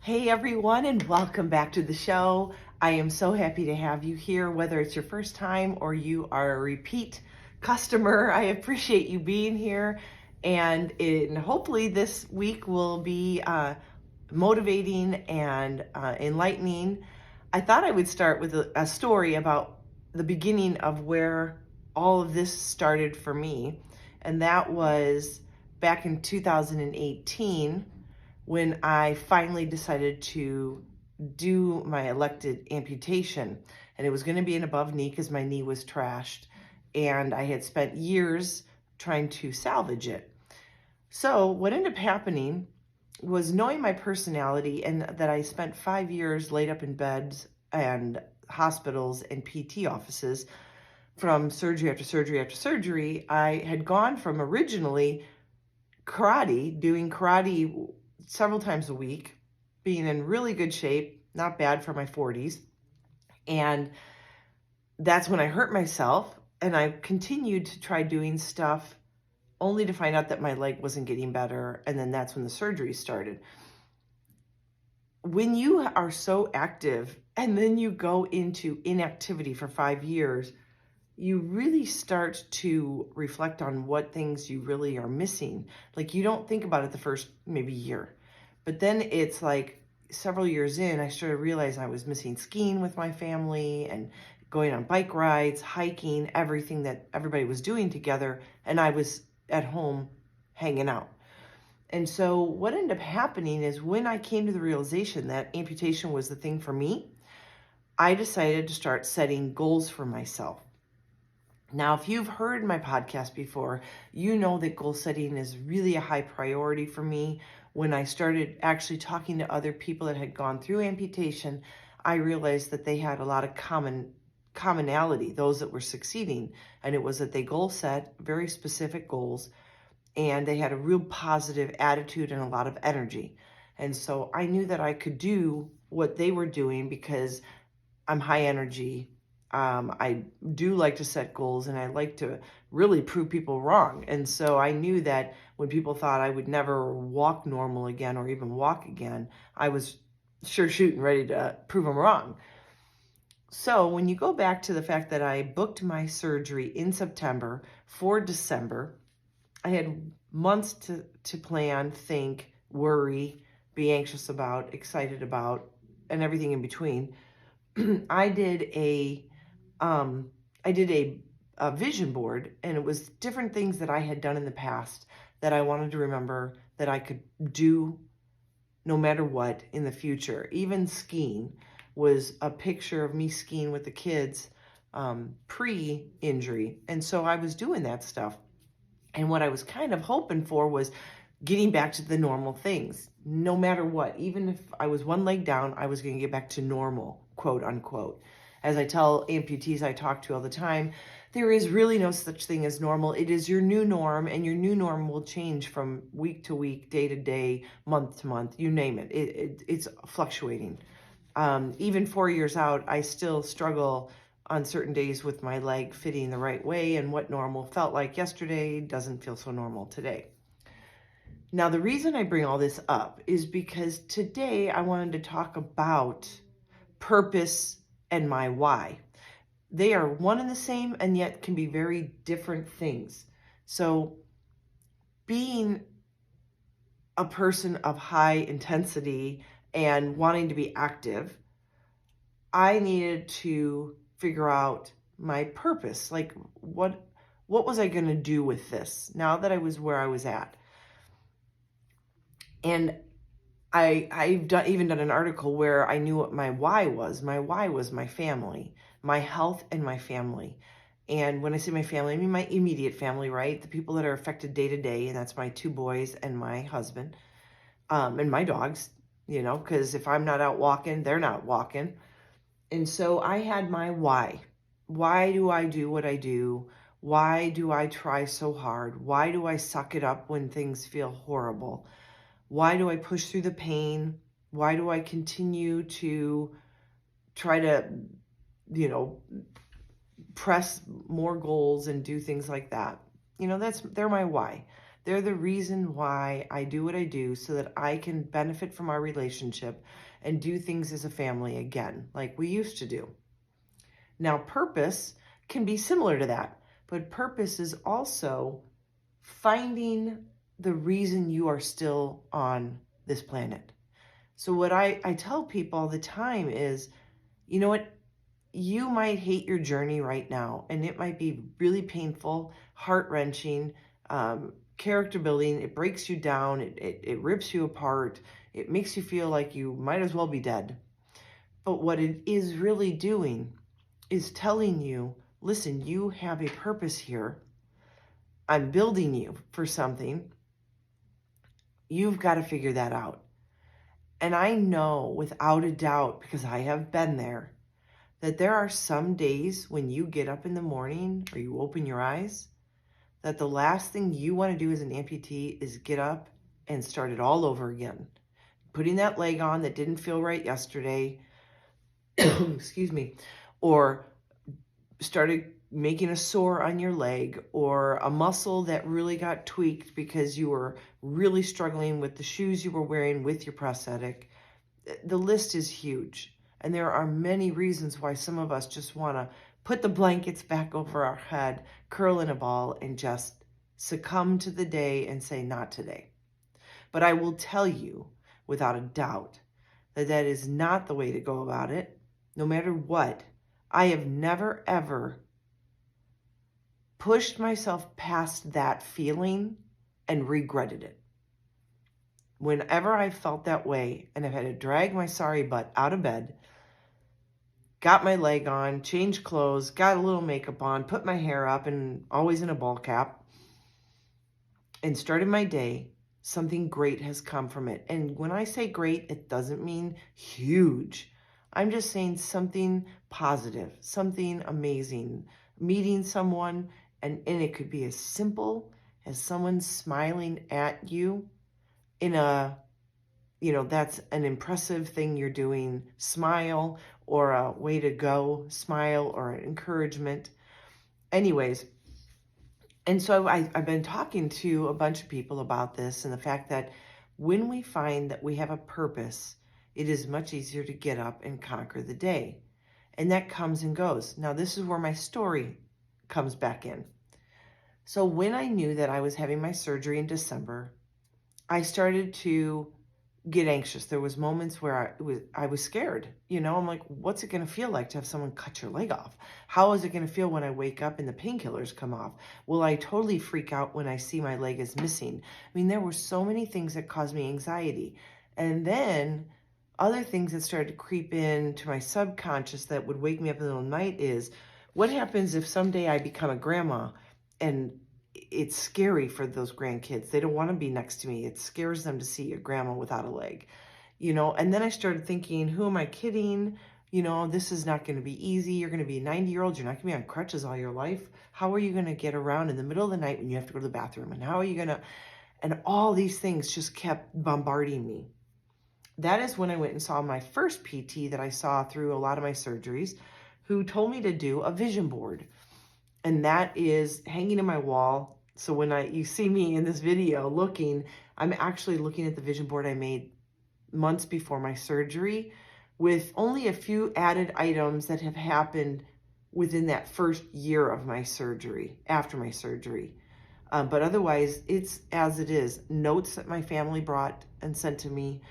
Hey everyone, and welcome back to the show. I am so happy to have you here, whether it's your first time or you are a repeat customer. I appreciate you being here, and hopefully this week will be motivating and enlightening. I thought I would start with a story about the beginning of where all of this started for me, and that was back in 2018 when I finally decided to do my elected amputation. And it was going to be an above knee because my knee was trashed. And I had spent years trying to salvage it. So, what ended up happening was, knowing my personality and that I spent 5 years laid up in beds and hospitals and PT offices from surgery after surgery after surgery. I had gone from originally doing karate several times a week, being in really good shape, not bad for my 40s. And that's when I hurt myself, and I continued to try doing stuff only to find out that my leg wasn't getting better. And then that's when the surgery started. When you are so active and then you go into inactivity for 5 years, you really start to reflect on what things you really are missing. Like, you don't think about it the first maybe year, but then it's like several years in, I started to realize I was missing skiing with my family and going on bike rides, hiking, everything that everybody was doing together, and I was at home hanging out. And so what ended up happening is, when I came to the realization that amputation was the thing for me, I decided to start setting goals for myself. Now, if you've heard my podcast before, you know that goal setting is really a high priority for me. When I started actually talking to other people that had gone through amputation, I realized that they had a lot of commonality, those that were succeeding. And it was that they goal set very specific goals, and they had a real positive attitude and a lot of energy. And so I knew that I could do what they were doing because I'm high energy. I do like to set goals, and I like to really prove people wrong. And so I knew that when people thought I would never walk normal again or even walk again, I was sure shooting ready to prove them wrong. So when you go back to the fact that I booked my surgery in September for December, I had months to plan, think, worry, be anxious about, excited about, and everything in between. I did a vision board, and it was different things that I had done in the past that I wanted to remember that I could do no matter what in the future. Even skiing was a picture of me skiing with the kids pre-injury. And so I was doing that stuff. And what I was kind of hoping for was getting back to the normal things, no matter what. Even if I was one leg down, I was going to get back to normal, quote unquote. As I tell amputees I talk to all the time, there is really no such thing as normal. It is your new norm, and your new norm will change from week to week, day to day, month to month, you name it. It's fluctuating. Even 4 years out, I still struggle on certain days with my leg fitting the right way, and what normal felt like yesterday doesn't feel so normal today. Now, the reason I bring all this up is because today I wanted to talk about purpose and my why. They are one and the same, and yet can be very different things. So, being a person of high intensity and wanting to be active, I needed to figure out my purpose. Like, what was I going to do with this now that I was where I was at? And I've even done an article where I knew what my why was. My why was my family, my health, and my family. And when I say my family, I mean my immediate family, right? The people that are affected day to day, and that's my 2 boys and my husband, and my dogs, because if I'm not out walking, they're not walking. And so I had my why. Why do I do what I do? Why do I try so hard? Why do I suck it up when things feel horrible? Why do I push through the pain? Why do I continue to try to, press more goals and do things like that? They're my why. They're the reason why I do what I do so that I can benefit from our relationship and do things as a family again, like we used to do. Now, purpose can be similar to that, but purpose is also finding the reason you are still on this planet. So what I tell people all the time is, you know what? You might hate your journey right now, and it might be really painful, heart-wrenching, character building. It breaks you down. It rips you apart. It makes you feel like you might as well be dead. But what it is really doing is telling you, listen, you have a purpose here. I'm building you for something. You've got to figure that out. And I know without a doubt, because I have been there, that there are some days when you get up in the morning or you open your eyes, that the last thing you want to do as an amputee is get up and start it all over again. Putting that leg on that didn't feel right yesterday, excuse me, or started making a sore on your leg, or a muscle that really got tweaked because you were really struggling with the shoes you were wearing with your prosthetic. The list is huge. And there are many reasons why some of us just want to put the blankets back over our head, curl in a ball, and just succumb to the day and say, not today. But I will tell you, without a doubt, that that is not the way to go about it. No matter what, I have never, ever pushed myself past that feeling and regretted it. Whenever I felt that way and I've had to drag my sorry butt out of bed, got my leg on, changed clothes, got a little makeup on, put my hair up and always in a ball cap, and started my day, something great has come from it. And when I say great, it doesn't mean huge. I'm just saying something positive, something amazing, meeting someone, and it could be as simple as someone smiling at you in a, that's an impressive thing you're doing, smile, or a way to go, smile, or an encouragement. Anyways, and so I've been talking to a bunch of people about this and the fact that when we find that we have a purpose, it is much easier to get up and conquer the day. And that comes and goes. Now, this is where my story comes back in. So when I knew that I was having my surgery in December, I started to get anxious. There was moments where I was scared. I'm like, what's it going to feel like to have someone cut your leg off? How is it going to feel when I wake up and the painkillers come off? Will I totally freak out when I see my leg is missing? I mean, there were so many things that caused me anxiety. And then other things that started to creep into my subconscious that would wake me up in the middle of the night is, what happens if someday I become a grandma and it's scary for those grandkids? They don't want to be next to me. It scares them to see a grandma without a leg, and then I started thinking, who am I kidding? This is not going to be easy. You're going to be a 90-year-old. You're not going to be on crutches all your life. How are you going to get around in the middle of the night when you have to go to the bathroom? And how are you going to, and all these things just kept bombarding me. That is when I went and saw my first PT that I saw through a lot of my surgeries, who told me to do a vision board. And that is hanging in my wall. So when you see me in this video looking, I'm actually looking at the vision board I made months before my surgery, with only a few added items that have happened within that first year of my surgery, after my surgery. But otherwise, it's as it is. Notes that my family brought and sent to me,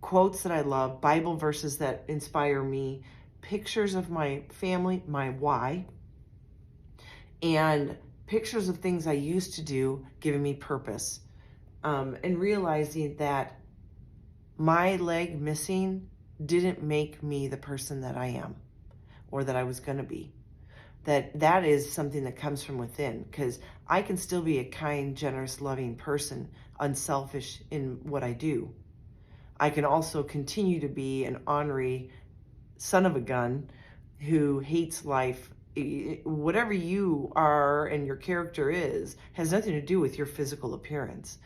quotes that I love, Bible verses that inspire me, pictures of my family, my why, and pictures of things I used to do, giving me purpose, and realizing that my leg missing didn't make me the person that I am or that I was going to be. That is something that comes from within, because I can still be a kind, generous, loving person, unselfish in what I do. I can also continue to be an ornery son of a gun who hates life. Whatever you are and your character is has nothing to do with your physical appearance.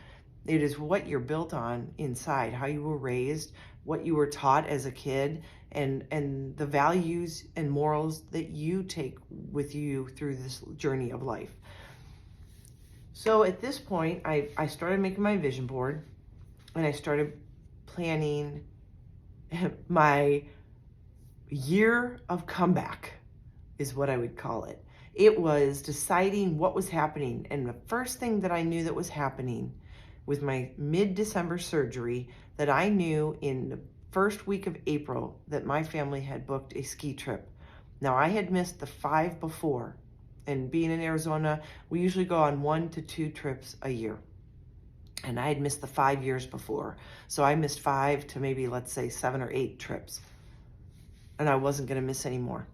It is what you're built on inside, how you were raised, what you were taught as a kid, and the values and morals that you take with you through this journey of life. So at this point, I started making my vision board, and I started planning my year of comeback, is what I would call it. It was deciding what was happening. And the first thing that I knew that was happening with my mid-December surgery, that I knew in the first week of April that my family had booked a ski trip. Now, I had missed the 5 before, and being in Arizona, we usually go on 1 to 2 trips a year. And I had missed the 5 years before. So I missed 5 to maybe, let's say, 7 or 8 trips. And I wasn't going to miss any more.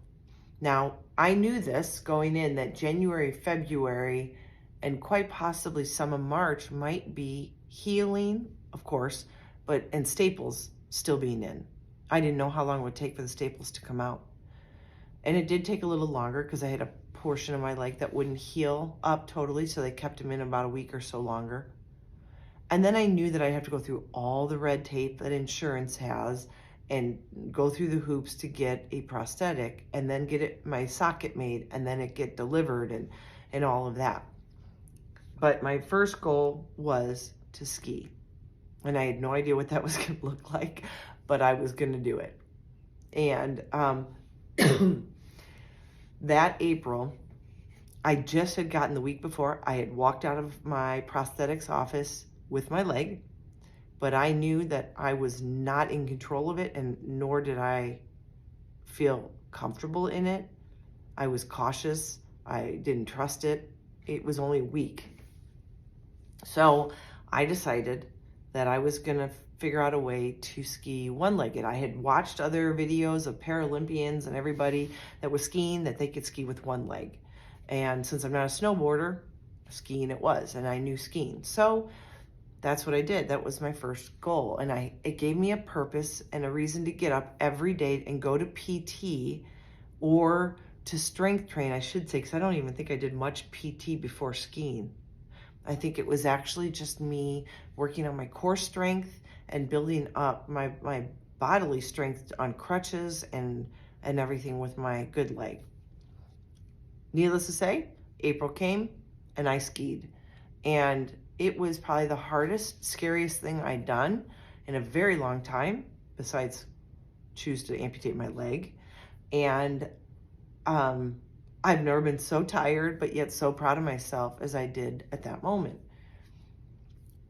Now, I knew this going in, that January, February, and quite possibly some of March might be healing, of course, and staples still being in. I didn't know how long it would take for the staples to come out. And it did take a little longer because I had a portion of my leg that wouldn't heal up totally, so they kept them in about a week or so longer. And then I knew that I'd have to go through all the red tape that insurance has and go through the hoops to get a prosthetic, and then get my socket made, and then it get delivered, and all of that. But my first goal was to ski. And I had no idea what that was going to look like, but I was going to do it. And that April, I just had gotten, the week before, I had walked out of my prosthetics office with my leg, but I knew that I was not in control of it, and nor did I feel comfortable in it. I was cautious. I didn't trust it. It was only a week. So I decided that I was going to figure out a way to ski one-legged. I had watched other videos of Paralympians and everybody that was skiing, that they could ski with one leg. And since I'm not a snowboarder, skiing it was, and I knew skiing. So that's what I did. That was my first goal. And it gave me a purpose and a reason to get up every day and go to PT, or to strength train, I should say, because I don't even think I did much PT before skiing. I think it was actually just me working on my core strength and building up my bodily strength on crutches and everything with my good leg. Needless to say, April came and I skied. And it was probably the hardest, scariest thing I'd done in a very long time, besides choose to amputate my leg. And I've never been so tired, but yet so proud of myself as I did at that moment.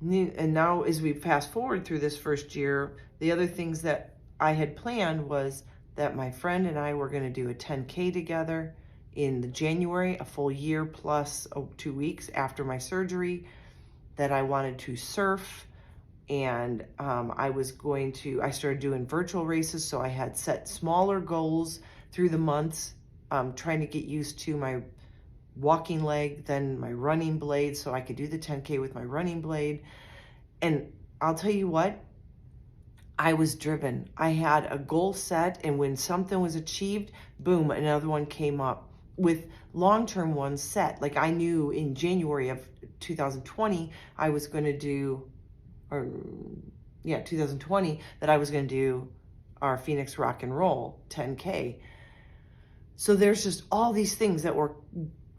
And now, as we fast forward through this first year, the other things that I had planned was that my friend and I were going to do a 10K together in the January, a full year plus 2 weeks after my surgery, that I wanted to surf. And I started doing virtual races. So I had set smaller goals through the months, trying to get used to my walking leg, then my running blade, so I could do the 10K with my running blade. And I'll tell you what, I was driven. I had a goal set, and when something was achieved, boom, another one came up, with long-term ones set. Like, I knew in January of 2020, I was going to do, 2020, that I was going to do our Phoenix Rock and Roll 10K. So there's just all these things that were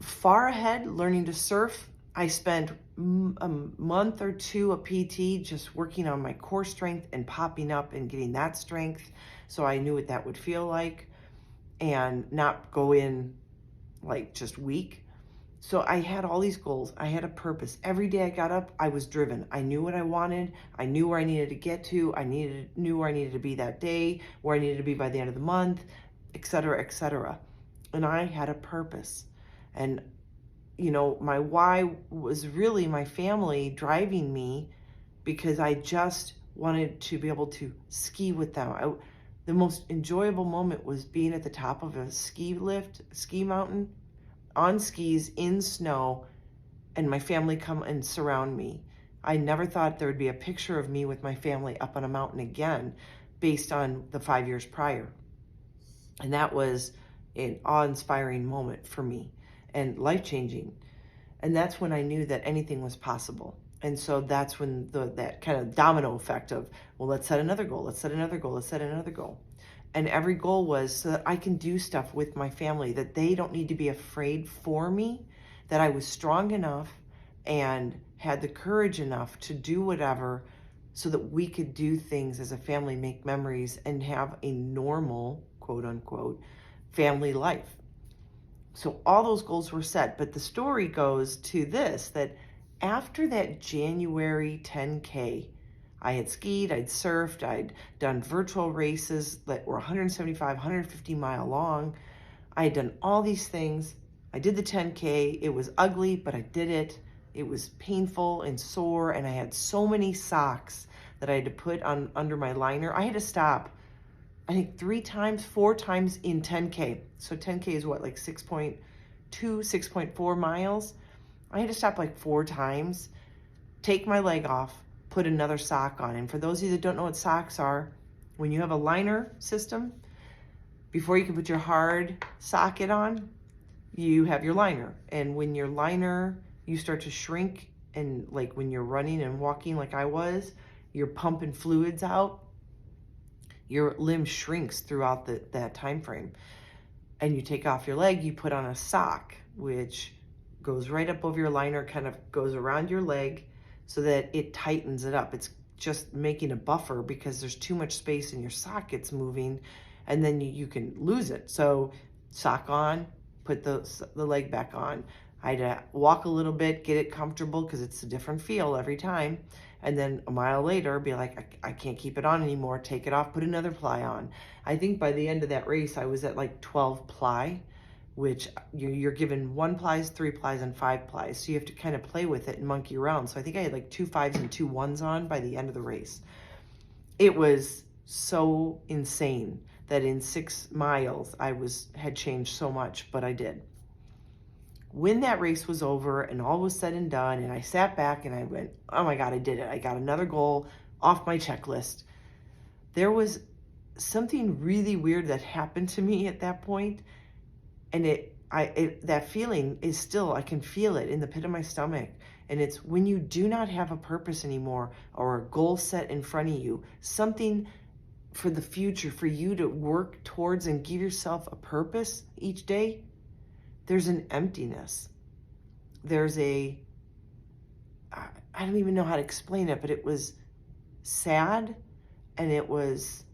far ahead. Learning to surf, I spent a month or two of PT just working on my core strength and popping up and getting that strength, so I knew what that would feel like, and not go in like just weak. So I had all these goals. I had a purpose. Every day I got up, I was driven. I knew what I wanted. I knew where I needed to get to. Knew where I needed to be that day, where I needed to be by the end of the month, etc., etc. And I had a purpose. And, my why was really my family driving me, because I just wanted to be able to ski with them. The most enjoyable moment was being at the top of a ski mountain, on skis, in snow, and my family come and surround me. I never thought there would be a picture of me with my family up on a mountain again, based on the 5 years prior. And that was an awe-inspiring moment for me, and life-changing. And that's when I knew that anything was possible. And so that's when that kind of domino effect of, well, let's set another goal, let's set another goal, let's set another goal. And every goal was so that I can do stuff with my family, that they don't need to be afraid for me, that I was strong enough and had the courage enough to do whatever so that we could do things as a family, make memories, and have a normal, quote unquote, family life. So all those goals were set. But the story goes to this, that after that January 10K, I had skied, I'd surfed, I'd done virtual races that were 175, 150 mile long. I had done all these things. I did the 10K. It was ugly, but I did it. It was painful and sore, and I had so many socks that I had to put on under my liner. I had to stop, I think 4 times in 10K. So 10K is what, like 6.2, 6.4 miles? I had to stop like 4 times, take my leg off, put another sock on. And for those of you that don't know what socks are, when you have a liner system, before you can put your hard socket on, you have your liner. And when your liner, you start to shrink, and like when you're running and walking like I was, you're pumping fluids out, your limb shrinks throughout that time frame. And you take off your leg, you put on a sock, which goes right up over your liner, kind of goes around your leg so that it tightens it up. It's just making a buffer because there's too much space in your sockets moving, and then you can lose it. So sock on, put the leg back on. I had to walk a little bit, get it comfortable because it's a different feel every time. And then a mile later, be like, I can't keep it on anymore. Take it off, put another ply on. I think by the end of that race, I was at like 12 ply, which you're given 1 plies, 3 plies, and 5 plies. So you have to kind of play with it and monkey around. So I think I had like 2 5s and 2 1s on by the end of the race. It was so insane that in 6 miles, I had changed so much, but I did. When that race was over and all was said and done, and I sat back and I went, oh my God, I did it. I got another goal off my checklist. There was something really weird that happened to me at that point. And that feeling is still, I can feel it in the pit of my stomach. And it's when you do not have a purpose anymore or a goal set in front of you, something for the future for you to work towards and give yourself a purpose each day, there's an emptiness. There's I don't even know how to explain it, but it was sad, and it was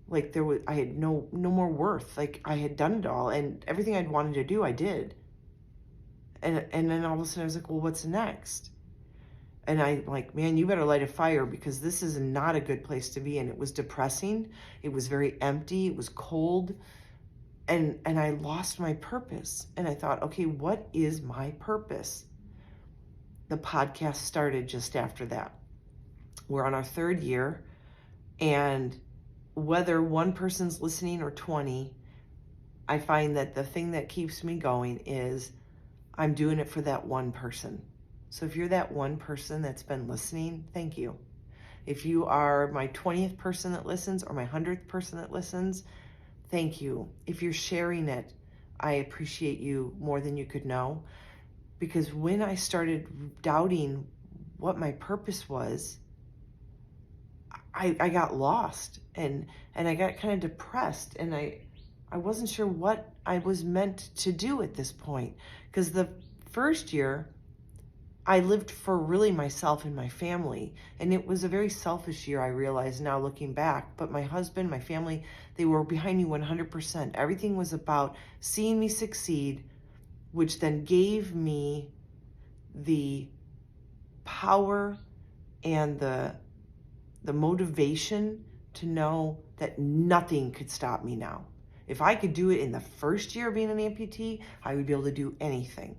like I had no more worth. Like I had done it all, and everything I'd wanted to do, I did. And then all of a sudden I was like, well, what's next? And I'm like, man, you better light a fire because this is not a good place to be in. It was depressing. It was very empty. It was cold. And I lost my purpose. And I thought, okay, what is my purpose? The podcast started just after that. We're on our 3rd year. And whether one person's listening or 20, I find that the thing that keeps me going is I'm doing it for that one person. So if you're that one person that's been listening, thank you. If you are my 20th person that listens or my 100th person that listens, thank you. If you're sharing it, I appreciate you more than you could know. Because when I started doubting what my purpose was, I got lost and I got kind of depressed, and I wasn't sure what I was meant to do at this point. Because the first year, I lived for really myself and my family. And it was a very selfish year, I realize now looking back. But my husband, my family, they were behind me 100%. Everything was about seeing me succeed, which then gave me the power and the motivation to know that nothing could stop me now. If I could do it in the first year of being an amputee, I would be able to do anything.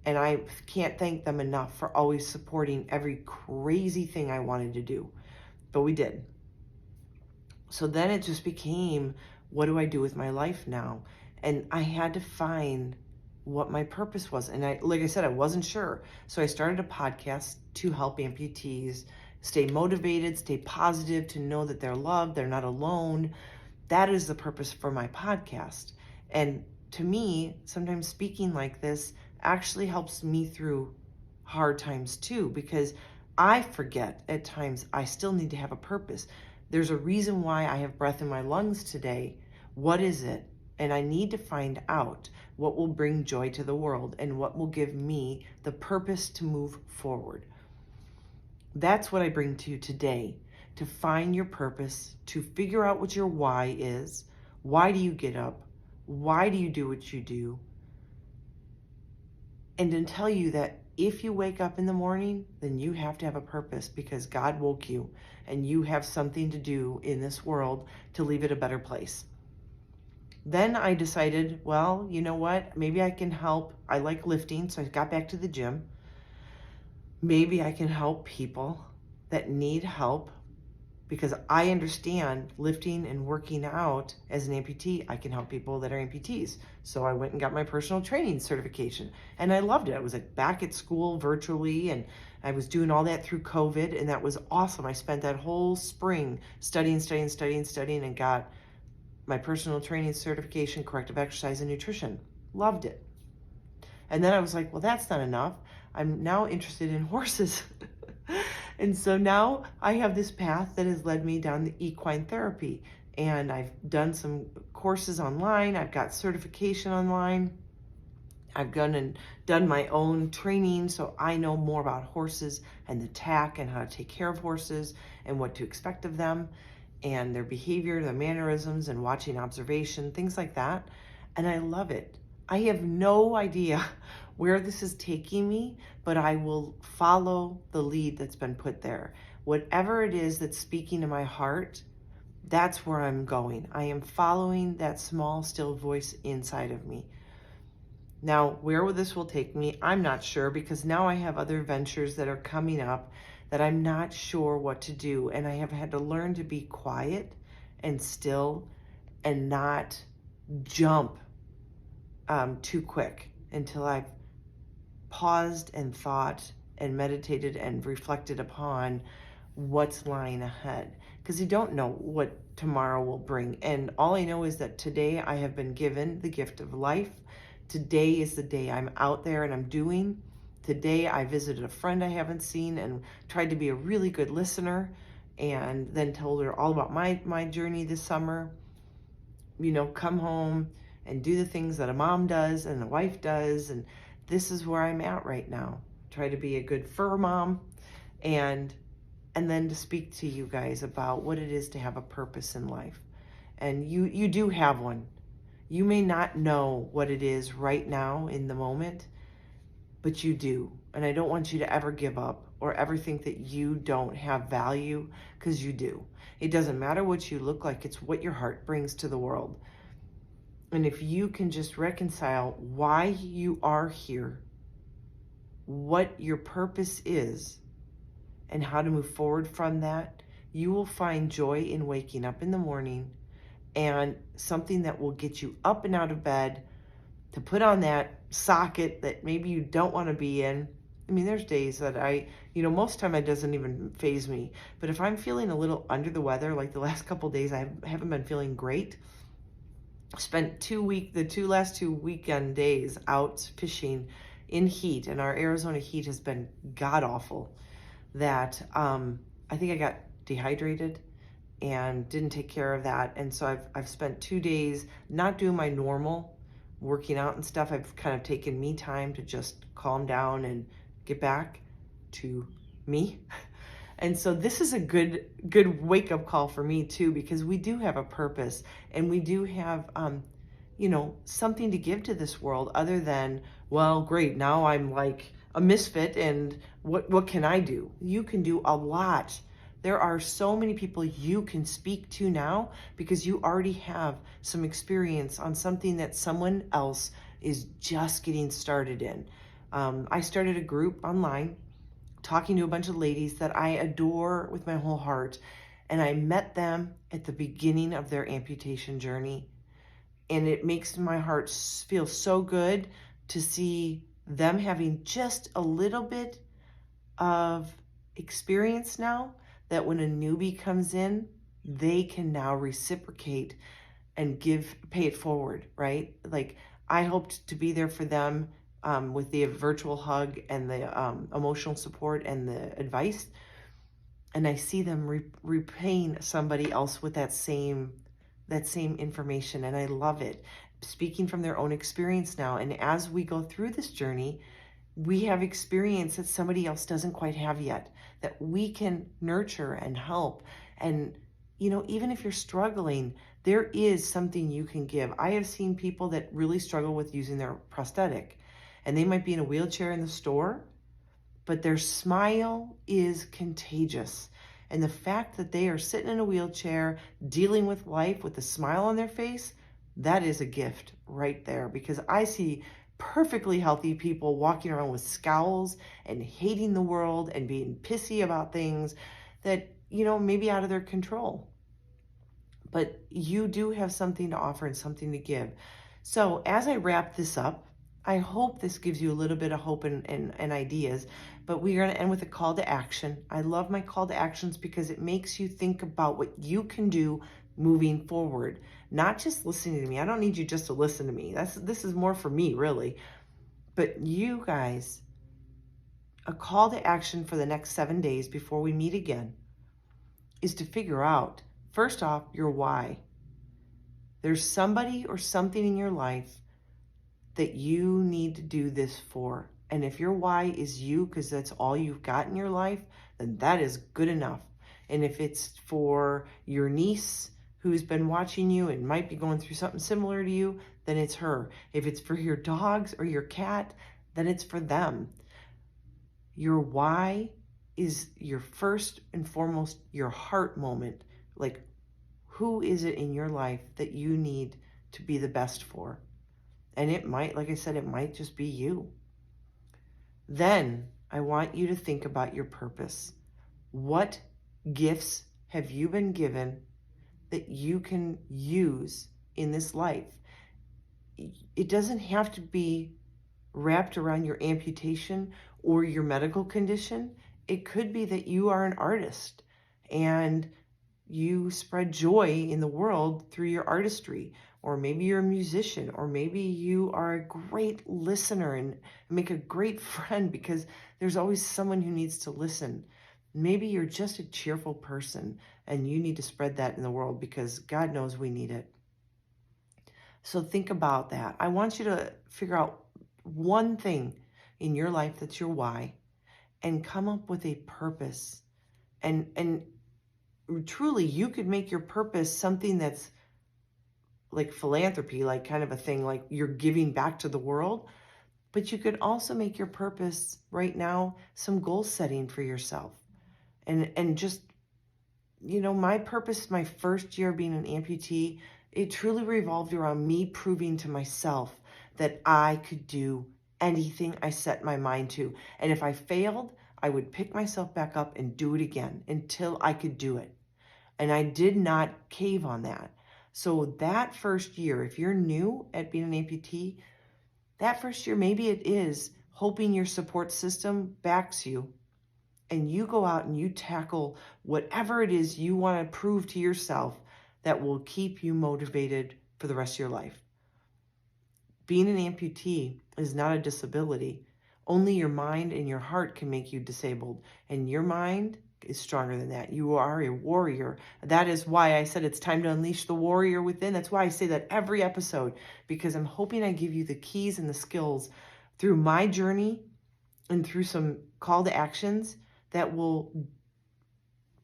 And I can't thank them enough for always supporting every crazy thing I wanted to do. But we did. So then it just became, what do I do with my life now? And I had to find what my purpose was. And like I said, I wasn't sure. So I started a podcast to help amputees stay motivated, stay positive, to know that they're loved, they're not alone. That is the purpose for my podcast. And to me, sometimes speaking like this actually helps me through hard times too, because I forget at times I still need to have a purpose. There's a reason why I have breath in my lungs today. What is it? And I need to find out what will bring joy to the world and what will give me the purpose to move forward. That's what I bring to you today, to find your purpose, to figure out what your why is. Why do you get up? Why do you do what you do? And to tell you that if you wake up in the morning, then you have to have a purpose because God woke you and you have something to do in this world to leave it a better place. Then I decided, well, you know what? Maybe I can help. I like lifting, so I got back to the gym. Maybe I can help people that need help because I understand lifting and working out as an amputee. I can help people that are amputees. So I went and got my personal training certification and I loved it. I was like back at school virtually and I was doing all that through COVID and that was awesome. I spent that whole spring studying and got my personal training certification, corrective exercise and nutrition. Loved it. And then I was like, well, that's not enough. I'm now interested in horses. And so now I have this path that has led me down the equine therapy. And I've done some courses online. I've got certification online. I've done my own training, so I know more about horses and the tack and how to take care of horses and what to expect of them and their behavior, their mannerisms, and watching observation, things like that. And I love it. I have no idea where this is taking me, but I will follow the lead that's been put there. Whatever it is that's speaking to my heart, that's where I'm going. I am following that small, still voice inside of me. Now, where this will take me, I'm not sure because now I have other ventures that are coming up that I'm not sure what to do. And I have had to learn to be quiet and still and not jump too quick until I've paused and thought and meditated and reflected upon what's lying ahead. Because you don't know what tomorrow will bring. And all I know is that today I have been given the gift of life. Today is the day I'm out there and I'm doing. Today I visited a friend I haven't seen and tried to be a really good listener and then told her all about my journey this summer. You know, come home and do the things that a mom does and a wife does. And this is where I'm at right now. Try to be a good fur mom and then to speak to you guys about what it is to have a purpose in life. And you do have one. You may not know what it is right now in the moment, but you do. And I don't want you to ever give up or ever think that you don't have value, because you do. It doesn't matter what you look like. It's what your heart brings to the world. And if you can just reconcile why you are here, what your purpose is, and how to move forward from that, you will find joy in waking up in the morning and something that will get you up and out of bed to put on that socket that maybe you don't want to be in. I mean, there's days that most of the time it doesn't even faze me. But if I'm feeling a little under the weather, like the last couple of days, I haven't been feeling great. Spent the last 2 weekend days out fishing in heat, and our Arizona heat has been god awful. That I think I got dehydrated and didn't take care of that, and so I've spent 2 days not doing my normal working out and stuff. I've kind of taken me time to just calm down and get back to me. And so this is a good wake-up call for me too, because we do have a purpose and we do have something to give to this world other than, well, great, now I'm like a misfit and what can I do? You can do a lot. There are so many people you can speak to now because you already have some experience on something that someone else is just getting started in. I started a group online talking to a bunch of ladies that I adore with my whole heart. And I met them at the beginning of their amputation journey. And it makes my heart feel so good to see them having just a little bit of experience now, that when a newbie comes in, they can now reciprocate and pay it forward, right? Like, I hoped to be there for them with the virtual hug and the emotional support and the advice. And I see them repaying somebody else with that same information. And I love it. speaking from their own experience now. And as we go through this journey, we have experience that somebody else doesn't quite have yet, that we can nurture and help. And, even if you're struggling, there is something you can give. I have seen people that really struggle with using their prosthetic, and they might be in a wheelchair in the store, but their smile is contagious. And the fact that they are sitting in a wheelchair, dealing with life with a smile on their face, that is a gift right there. Because I see perfectly healthy people walking around with scowls and hating the world and being pissy about things that, maybe out of their control. But you do have something to offer and something to give. So as I wrap this up, I hope this gives you a little bit of hope and ideas, but we're going to end with a call to action. I love my call to actions because it makes you think about what you can do moving forward, not just listening to me. I don't need you just to listen to me. This is more for me, really. But you guys, a call to action for the next 7 days before we meet again is to figure out, first off, your why. There's somebody or something in your life that you need to do this for. And if your why is you, because that's all you've got in your life, then that is good enough. And if it's for your niece who's been watching you and might be going through something similar to you, then it's her. If it's for your dogs or your cat, then it's for them. Your why is your first and foremost, your heart moment. Like, who is it in your life that you need to be the best for? And it might, like I said, it might just be you. Then I want you to think about your purpose. What gifts have you been given that you can use in this life? It doesn't have to be wrapped around your amputation or your medical condition. It could be that you are an artist and you spread joy in the world through your artistry, or maybe you're a musician, or maybe you are a great listener and make a great friend because there's always someone who needs to listen. Maybe you're just a cheerful person and you need to spread that in the world because God knows we need it. So think about that. I want you to figure out one thing in your life that's your why and come up with a purpose. And truly, you could make your purpose something that's like philanthropy, like kind of a thing, like you're giving back to the world. But you could also make your purpose right now some goal setting for yourself. And just, my purpose, my first year being an amputee, it truly revolved around me proving to myself that I could do anything I set my mind to. And if I failed, I would pick myself back up and do it again until I could do it. And I did not cave on that. So that first year, if you're new at being an amputee, that first year, maybe it is hoping your support system backs you and you go out and you tackle whatever it is you want to prove to yourself that will keep you motivated for the rest of your life. Being an amputee is not a disability. Only your mind and your heart can make you disabled, and your mind is stronger than that. You are a warrior. That is why I said it's time to unleash the warrior within. That's why I say that every episode, because I'm hoping I give you the keys and the skills through my journey and through some call to actions that will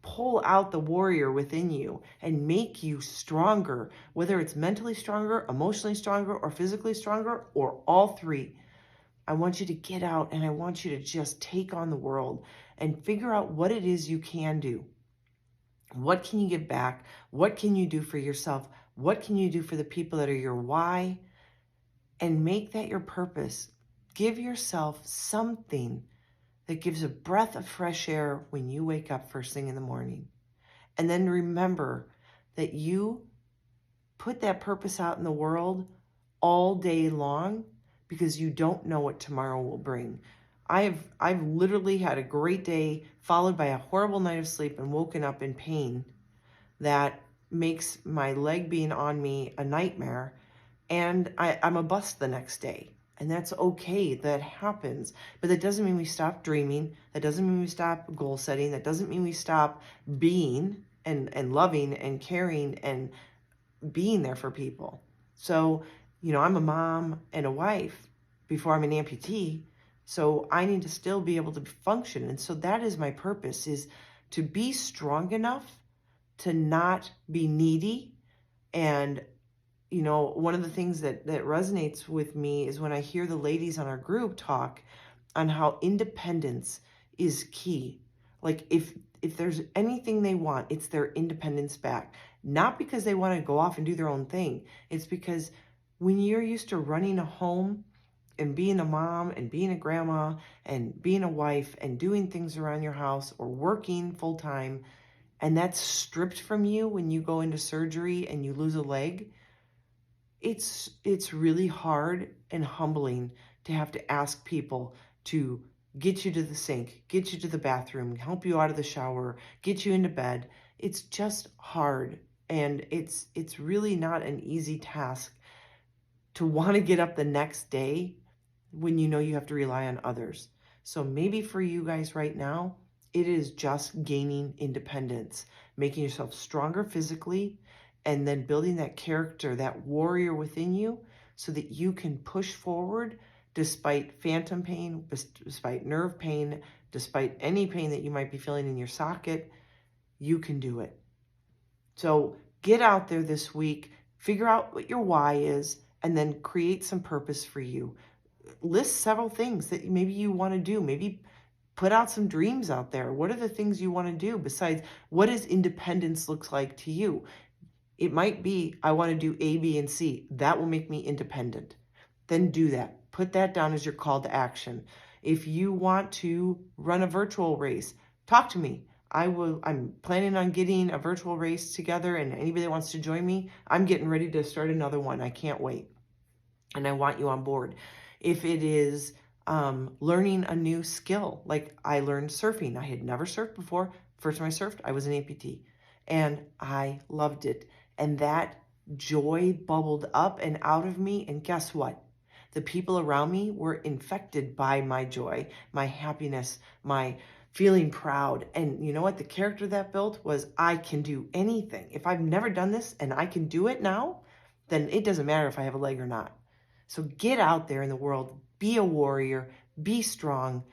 pull out the warrior within you and make you stronger, whether it's mentally stronger, emotionally stronger, or physically stronger, or all three. I want you to get out and I want you to just take on the world and figure out what it is you can do. What can you give back? What can you do for yourself? What can you do for the people that are your why? And make that your purpose. Give yourself something that gives a breath of fresh air when you wake up first thing in the morning. And then remember that you put that purpose out in the world all day long because you don't know what tomorrow will bring. I've literally had a great day followed by a horrible night of sleep and woken up in pain that makes my leg being on me a nightmare, and I'm a bust the next day. And that's okay, that happens. But that doesn't mean we stop dreaming. That doesn't mean we stop goal setting. That doesn't mean we stop being and loving and caring and being there for people. So I'm a mom and a wife before I'm an amputee. So I need to still be able to function. And so that is my purpose, is to be strong enough to not be needy. And, one of the things that resonates with me is when I hear the ladies on our group talk on how independence is key. Like if there's anything they want, it's their independence back. Not because they want to go off and do their own thing. It's because when you're used to running a home and being a mom and being a grandma and being a wife and doing things around your house or working full time, and that's stripped from you when you go into surgery and you lose a leg, it's really hard and humbling to have to ask people to get you to the sink, get you to the bathroom, help you out of the shower, get you into bed. It's just hard, and it's really not an easy task to want to get up the next day when you know you have to rely on others. So maybe for you guys right now, it is just gaining independence, making yourself stronger physically, and then building that character, that warrior within you, so that you can push forward despite phantom pain, despite nerve pain, despite any pain that you might be feeling in your socket. You can do it. So get out there this week, figure out what your why is, and then create some purpose for you. List several things that maybe you want to do. Maybe put out some dreams out there. What are the things you want to do besides what does independence look like to you? It might be, I want to do A, B, and C. That will make me independent. Then do that. Put that down as your call to action. If you want to run a virtual race, talk to me. I'm planning on getting a virtual race together, and anybody that wants to join me, I'm getting ready to start another one. I can't wait. And I want you on board. If it is learning a new skill, like I learned surfing. I had never surfed before. First time I surfed, I was an amputee, and I loved it. And that joy bubbled up and out of me. And guess what? The people around me were infected by my joy, my happiness, my feeling proud. And you know what? The character that built was, I can do anything. If I've never done this and I can do it now, then it doesn't matter if I have a leg or not. So get out there in the world, be a warrior, be strong,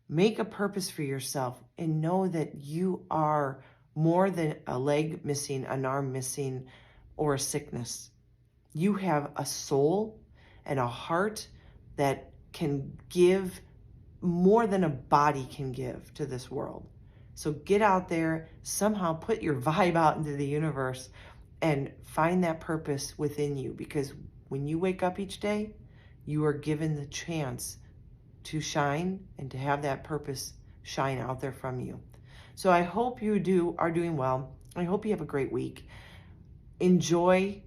make a purpose for yourself, and know that you are more than a leg missing, an arm missing, or a sickness. You have a soul and a heart that can give more than a body can give to this world. So get out there, somehow put your vibe out into the universe and find that purpose within you, because when you wake up each day, you are given the chance to shine and to have that purpose shine out there from you. So I hope you are doing well. I hope you have a great week. Enjoy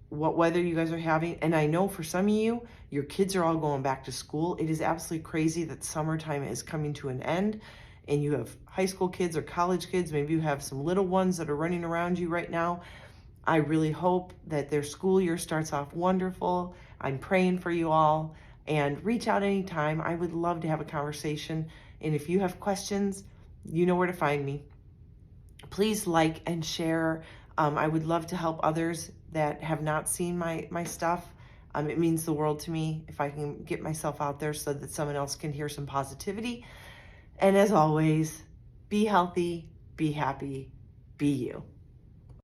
what weather you guys are having. And I know for some of you, your kids are all going back to school. It is absolutely crazy that summertime is coming to an end, and you have high school kids or college kids. Maybe you have some little ones that are running around you right now. I really hope that their school year starts off wonderful. I'm praying for you all, and reach out anytime. I would love to have a conversation. And if you have questions, you know where to find me. Please like and share. I would love to help others that have not seen my stuff. It means the world to me if I can get myself out there so that someone else can hear some positivity. And as always, be healthy, be happy, be you.